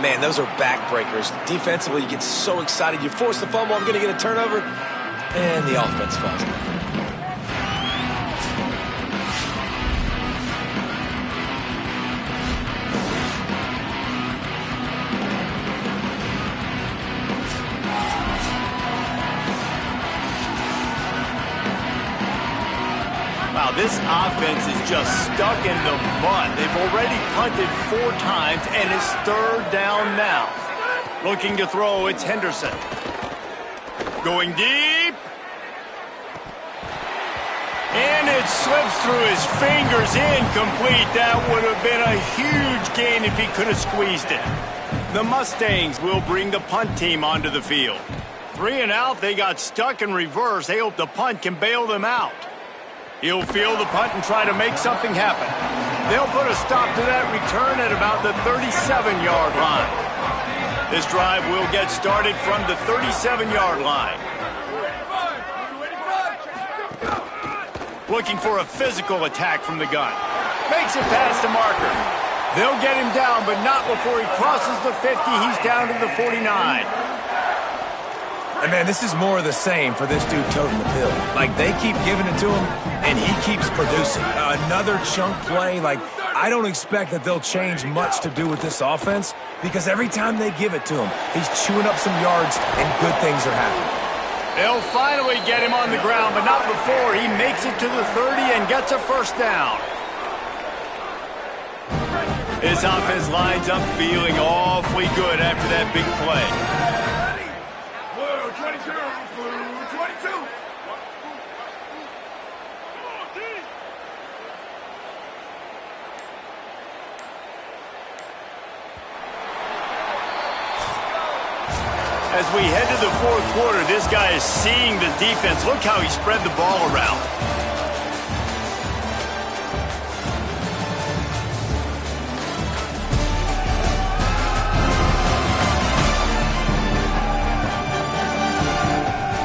Man, those are backbreakers. Defensively, you get so excited. You force the fumble, I'm going to get a turnover, and the offense falls. Wow, this offense is just stuck in the mud. They've already punted 4 times, and it's 3rd down now. Looking to throw, it's Henderson. Going deep. And it slips through his fingers, incomplete. That would have been a huge gain if he could have squeezed it. The Mustangs will bring the punt team onto the field. 3 and out, they got stuck in reverse. They hope the punt can bail them out. He'll field the punt and try to make something happen. They'll put a stop to that return at about the 37-yard line. This drive will get started from the 37-yard line. Looking for a physical attack from the gun. Makes it past the marker. They'll get him down, but not before he crosses the 50. He's down to the 49. And, man, this is more of the same for this dude toting the pill. Like, they keep giving it to him, and he keeps producing. Another chunk play. Like, I don't expect that they'll change much to do with this offense because every time they give it to him, he's chewing up some yards, and good things are happening. They'll finally get him on the ground, but not before he makes it to the 30 and gets a first down. This offense lines up feeling awfully good after that big play. Blue 22, blue 22. As we head to the fourth quarter, this guy is seeing the defense. Look how he spread the ball around.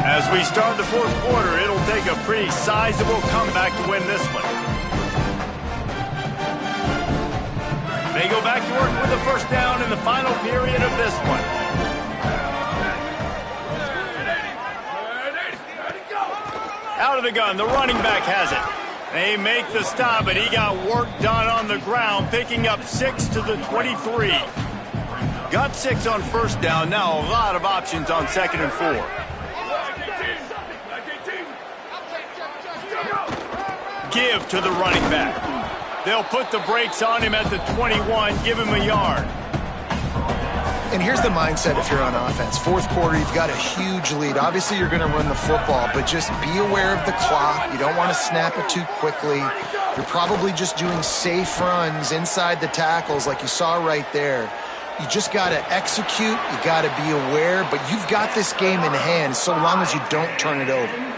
As we start the fourth quarter, it'll take a pretty sizable comeback to win this one. They go back to work with the first down in the final period of this one. Out of the gun, the running back has it. They make the stop, but he got work done on the ground, picking up 6 to the 23. Got 6 on first down, now a lot of options on 2nd and 4. Give to the running back. They'll put the brakes on him at the 21, give him a yard. And here's the mindset if you're on offense. Fourth quarter, you've got a huge lead. Obviously, you're going to run the football, but just be aware of the clock. You don't want to snap it too quickly. You're probably just doing safe runs inside the tackles like you saw right there. You just got to execute. You got to be aware, but you've got this game in hand so long as you don't turn it over.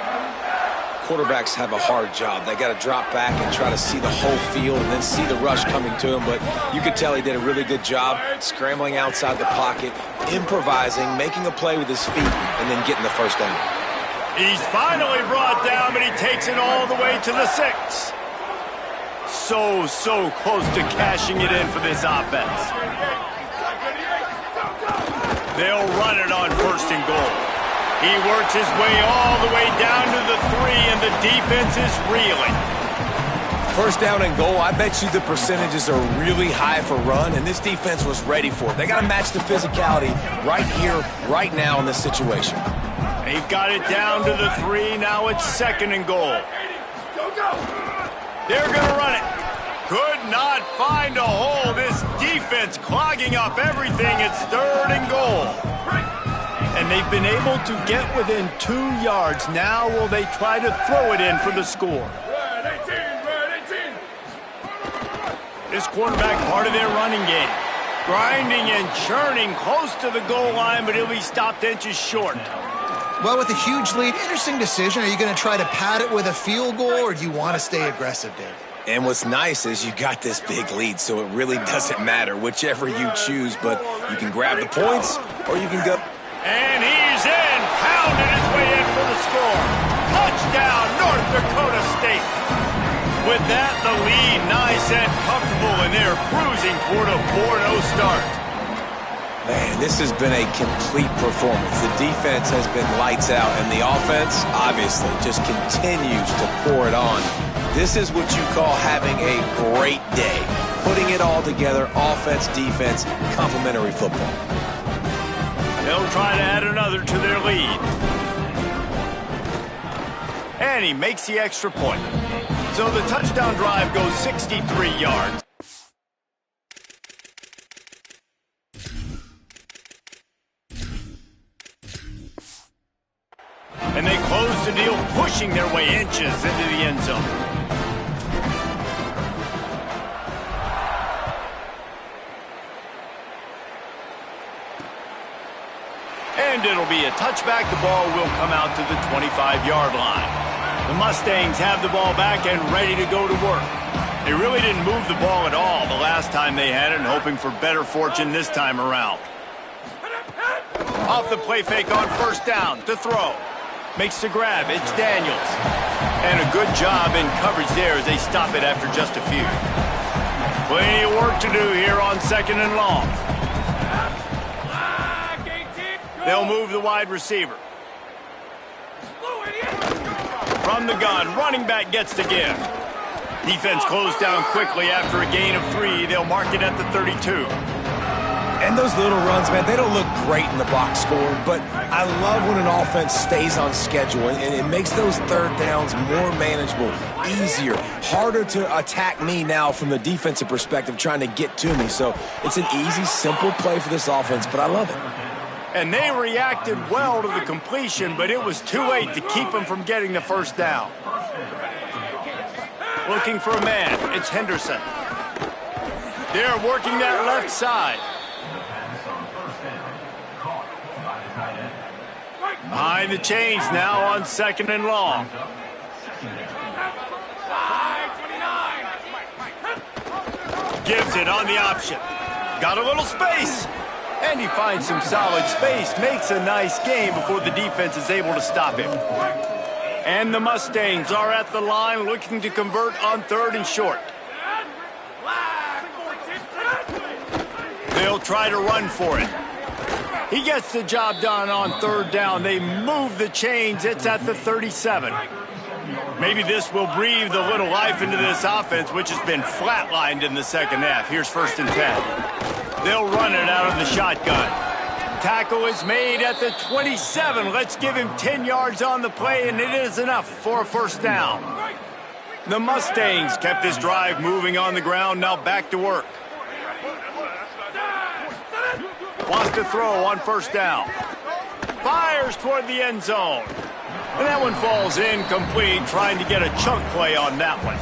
Quarterbacks have a hard job. They got to drop back and try to see the whole field and then see the rush coming to him. But you could tell he did a really good job scrambling outside the pocket, improvising, making a play with his feet, and then getting the first down. He's finally brought down, but he takes it all the way to the 6. So close to cashing it in for this offense. They'll run it on 1st and goal. He works his way all the way down to the 3, and the defense is reeling. First down and goal, I bet you the percentages are really high for run, and this defense was ready for it. They got to match the physicality right here, right now in this situation. They've got it down to the 3. Now it's 2nd and goal. They're going to run it. Could not find a hole. This defense clogging up everything. It's 3rd and goal. And they've been able to get within 2 yards. Now will they try to throw it in for the score? This quarterback, part of their running game. Grinding and churning close to the goal line, but he'll be stopped inches short. Well, with a huge lead, interesting decision. Are you going to try to pad it with a field goal, or do you want to stay aggressive, Dave? And what's nice is you got this big lead, so it really doesn't matter whichever you choose, but you can grab the points or you can go. And he's in, pounding his way in for the score. Touchdown, North Dakota State. With that, the lead nice and comfortable, and they're cruising toward a 4-0 start. Man, this has been a complete performance. The defense has been lights out, and the offense, obviously, just continues to pour it on. This is what you call having a great day. Putting it all together, offense, defense, complementary football. They'll try to add another to their lead. And he makes the extra point. So the touchdown drive goes 63 yards. And they close the deal, pushing their way inches into the end zone. And it'll be a touchback. The ball will come out to the 25-yard line. The Mustangs have the ball back and ready to go to work. They really didn't move the ball at all the last time they had it, and hoping for better fortune this time around. Off the play fake on 1st down to throw. Makes the grab. It's Daniels. And a good job in coverage there as they stop it after just a few. Plenty of work to do here on 2nd and long. They'll move the wide receiver. From the gun, running back gets the give. Defense closed down quickly after a gain of 3. They'll mark it at the 32. And those little runs, man, they don't look great in the box score, but I love when an offense stays on schedule, and it makes those third downs more manageable, easier, harder to attack me now from the defensive perspective trying to get to me. So it's an easy, simple play for this offense, but I love it. And they reacted well to the completion, but it was too late to keep them from getting the first down. Looking for a man, it's Henderson. They're working that left side. Behind the chains now on 2nd and long. Gives it on the option. Got a little space. And he finds some solid space. Makes a nice game before the defense is able to stop him. And the Mustangs are at the line looking to convert on 3rd and short. They'll try to run for it. He gets the job done on 3rd down. They move the chains. It's at the 37. Maybe this will breathe a little life into this offense, which has been flatlined in the second half. Here's 1st and 10. They'll run it out of the shotgun. Tackle is made at the 27. Let's give him 10 yards on the play, and it is enough for a first down. The Mustangs kept this drive moving on the ground. Now back to work. Wants to throw on 1st down. Fires toward the end zone. And that one falls incomplete, trying to get a chunk play on that one.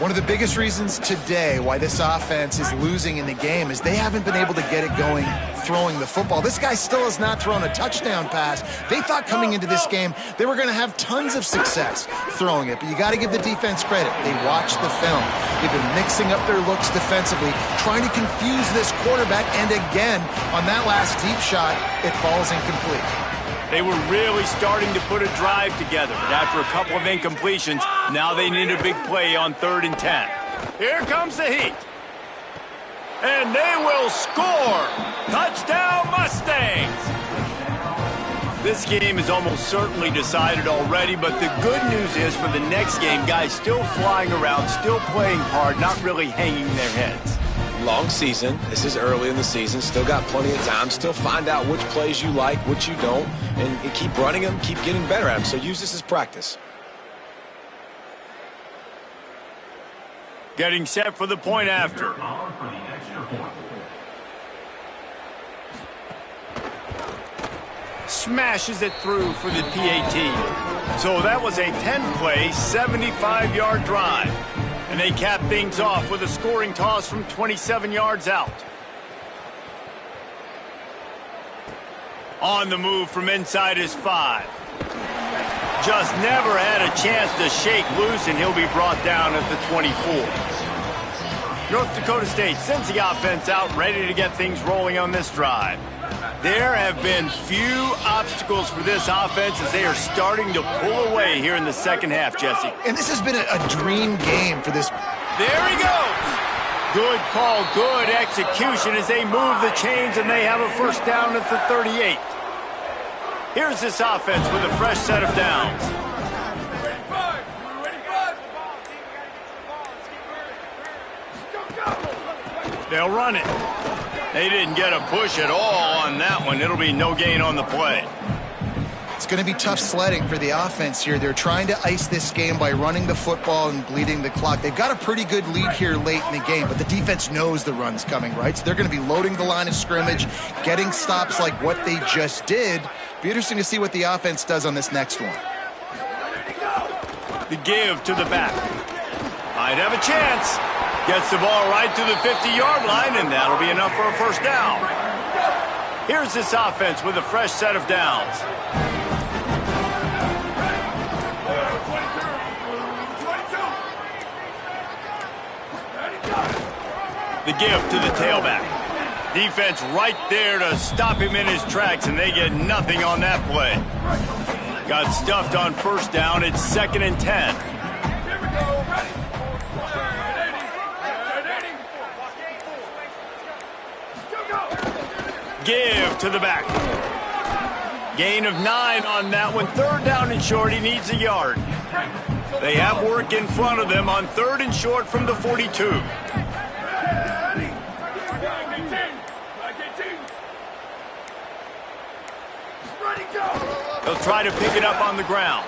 One of the biggest reasons today why this offense is losing in the game is they haven't been able to get it going throwing the football. This guy still has not thrown a touchdown pass. They thought coming into this game they were going to have tons of success throwing it, but you got to give the defense credit. They watched the film. They've been mixing up their looks defensively, trying to confuse this quarterback, and again, on that last deep shot, it falls incomplete. They were really starting to put a drive together, but after a couple of incompletions, now they need a big play on 3rd and 10. Here comes the heat. And they will score! Touchdown, Mustangs! This game is almost certainly decided already, but the good news is for the next game, guys still flying around, still playing hard, not really hanging their heads. Long season. This is early in the season. Still got plenty of time. Still find out which plays you like, which you don't, and keep running them, keep getting better at them. So use this as practice. Getting set for the point after. Smashes it through for the PAT. So that was a 10-play, 75-yard drive. And they cap things off with a scoring toss from 27 yards out. On the move from inside his 5. Just never had a chance to shake loose, and he'll be brought down at the 24. North Dakota State sends the offense out, ready to get things rolling on this drive. There have been few obstacles for this offense as they are starting to pull away here in the second half, Jesse. And this has been a dream game for this. There he goes. Good call, good execution as they move the chains, and they have a first down at the 38. Here's this offense with a fresh set of downs. They'll run it. They didn't get a push at all on that one. It'll be no gain on the play. It's going to be tough sledding for the offense here. They're trying to ice this game by running the football and bleeding the clock. They've got a pretty good lead here late in the game, but the defense knows the run's coming, right? So they're going to be loading the line of scrimmage, getting stops like what they just did. Be interesting to see what the offense does on this next one. The give to the back. Might have a chance. Gets the ball right to the 50-yard line, and that'll be enough for a first down. Here's this offense with a fresh set of downs. The give to the tailback. Defense right there to stop him in his tracks, and they get nothing on that play. Got stuffed on first down. It's 2nd and 10. Give to the back. Gain of 9 on that one. 3rd down and short. He needs a yard. They have work in front of them on 3rd and short from the 42. He'll try to pick it up on the ground.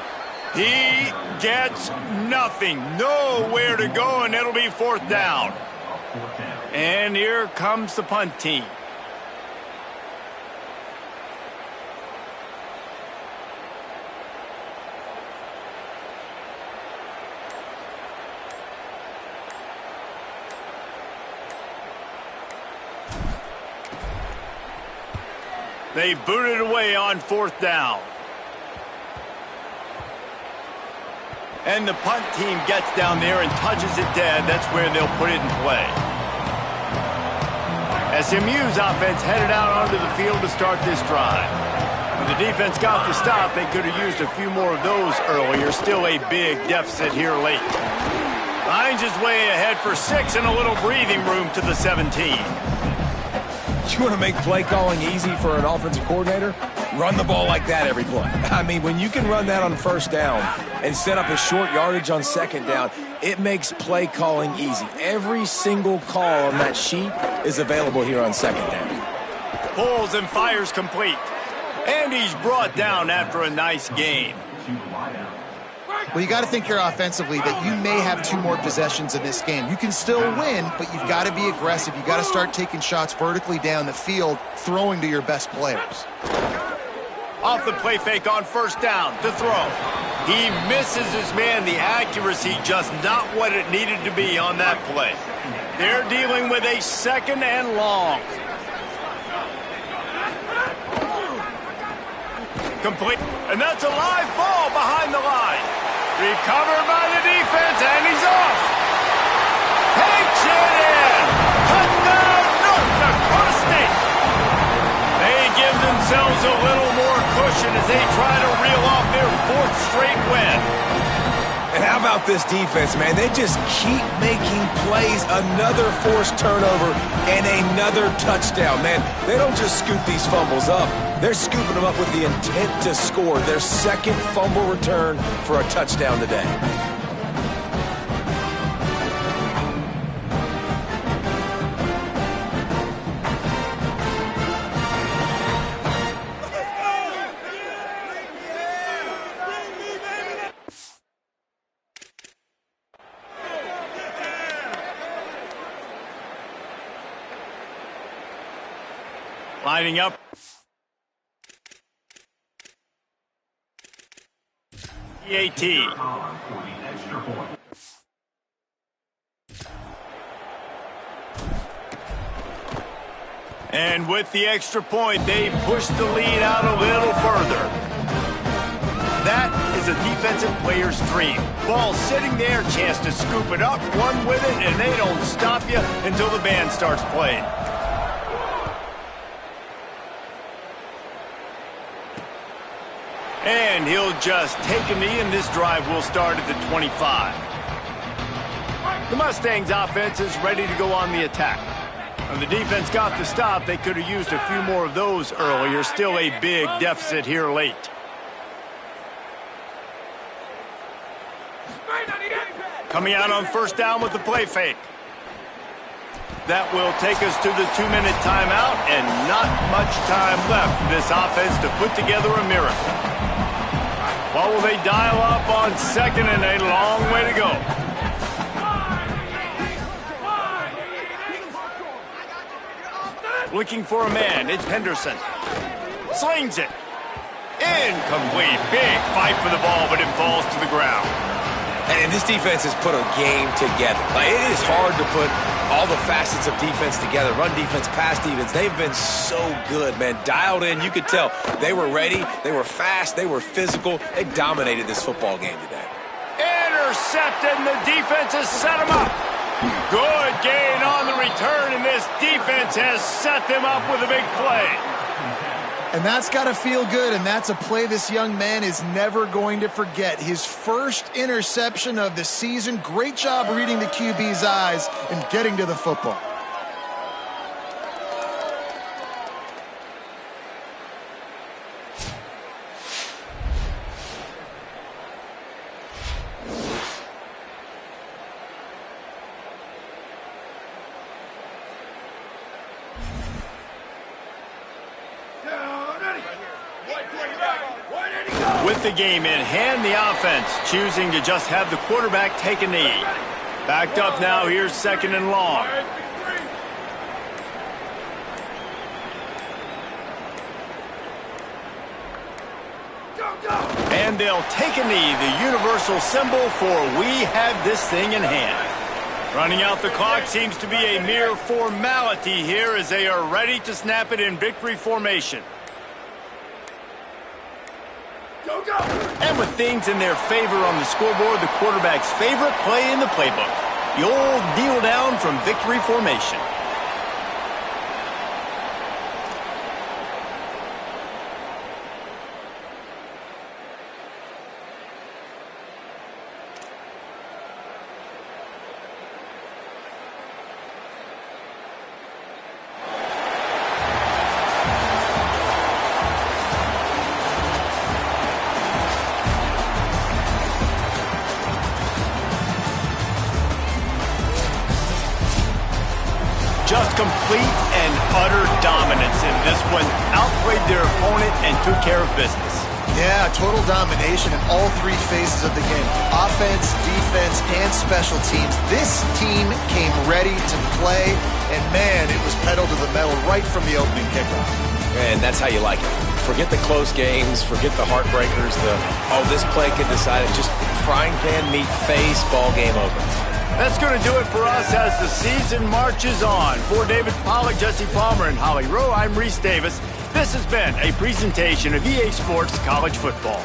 He gets nothing. Nowhere to go, and it'll be 4th down. And here comes the punt team. They boot it away on 4th down. And the punt team gets down there and touches it dead. That's where they'll put it in play. SMU's offense headed out onto the field to start this drive. When the defense got the stop, they could have used a few more of those earlier. Still a big deficit here late. Finds his way ahead for 6 and a little breathing room to the 17. You want to make play calling easy for an offensive coordinator? Run the ball like that every play. I mean, when you can run that on 1st down and set up a short yardage on 2nd down, it makes play calling easy. Every single call on that sheet is available here on 2nd down. Pulls and fires complete. And he's brought down after a nice gain. Well, you got to think here offensively that you may have 2 more possessions in this game. You can still win, but you've got to be aggressive. You've got to start taking shots vertically down the field, throwing to your best players. Off the play fake on 1st down to throw. He misses his man. The accuracy just not what it needed to be on that play. They're dealing with a 2nd and long. Complete. And that's a live ball behind the line. Recovered by the defense, and he's off. Takes it in. Touchdown, North Dakota State. They give themselves a little more cushion as they try to reel off their 4th straight win. And how about this defense, man? They just keep making plays. Another forced turnover and another touchdown, man. They don't just scoop these fumbles up. They're scooping them up with the intent to score. Their 2nd fumble return for a touchdown today. Lining up. PAT. And with the extra point, they push the lead out a little further. That is a defensive player's dream. Ball sitting there, chance to scoop it up, run with it, and they don't stop you until the band starts playing. And he'll just take a knee, and this drive will start at the 25. The Mustangs' offense is ready to go on the attack. When the defense got the stop, they could have used a few more of those earlier. Still a big deficit here late. Coming out on 1st down with the play fake. That will take us to the 2-minute timeout, and not much time left for this offense to put together a miracle. What will they dial up on 2nd and a long way to go? Looking for a man, it's Henderson. Slings it. Incomplete. Big fight for the ball, but it falls to the ground. And this defense has put a game together. Like, it is hard to put all the facets of defense together. Run defense, pass defense. They've been so good, man. Dialed in. You could tell they were ready. They were fast. They were physical. They dominated this football game today. Intercepted, and the defense has set them up. Good gain on the return, and this defense has set them up with a big play. And that's got to feel good, and that's a play this young man is never going to forget. His first interception of the season. Great job reading the QB's eyes and getting to the football. With the game in hand, the offense choosing to just have the quarterback take a knee. Backed up now, here's 2nd and long. And they'll take a knee, the universal symbol for we have this thing in hand. Running out the clock seems to be a mere formality here as they are ready to snap it in victory formation. And with things in their favor on the scoreboard, the quarterback's favorite play in the playbook. The old kneel down from victory formation. Just complete and utter dominance in this one. Outplayed their opponent and took care of business. Yeah, total domination in all 3 phases of the game. Offense, defense, and special teams. This team came ready to play, and man, it was pedal to the metal right from the opening kickoff. And that's how you like it. Forget the close games, forget the heartbreakers, this play could decide it. Just frying pan meat face, ball game over. That's going to do it for us as the season marches on. For David Pollack, Jesse Palmer, and Holly Rowe, I'm Reese Davis. This has been a presentation of EA Sports College Football.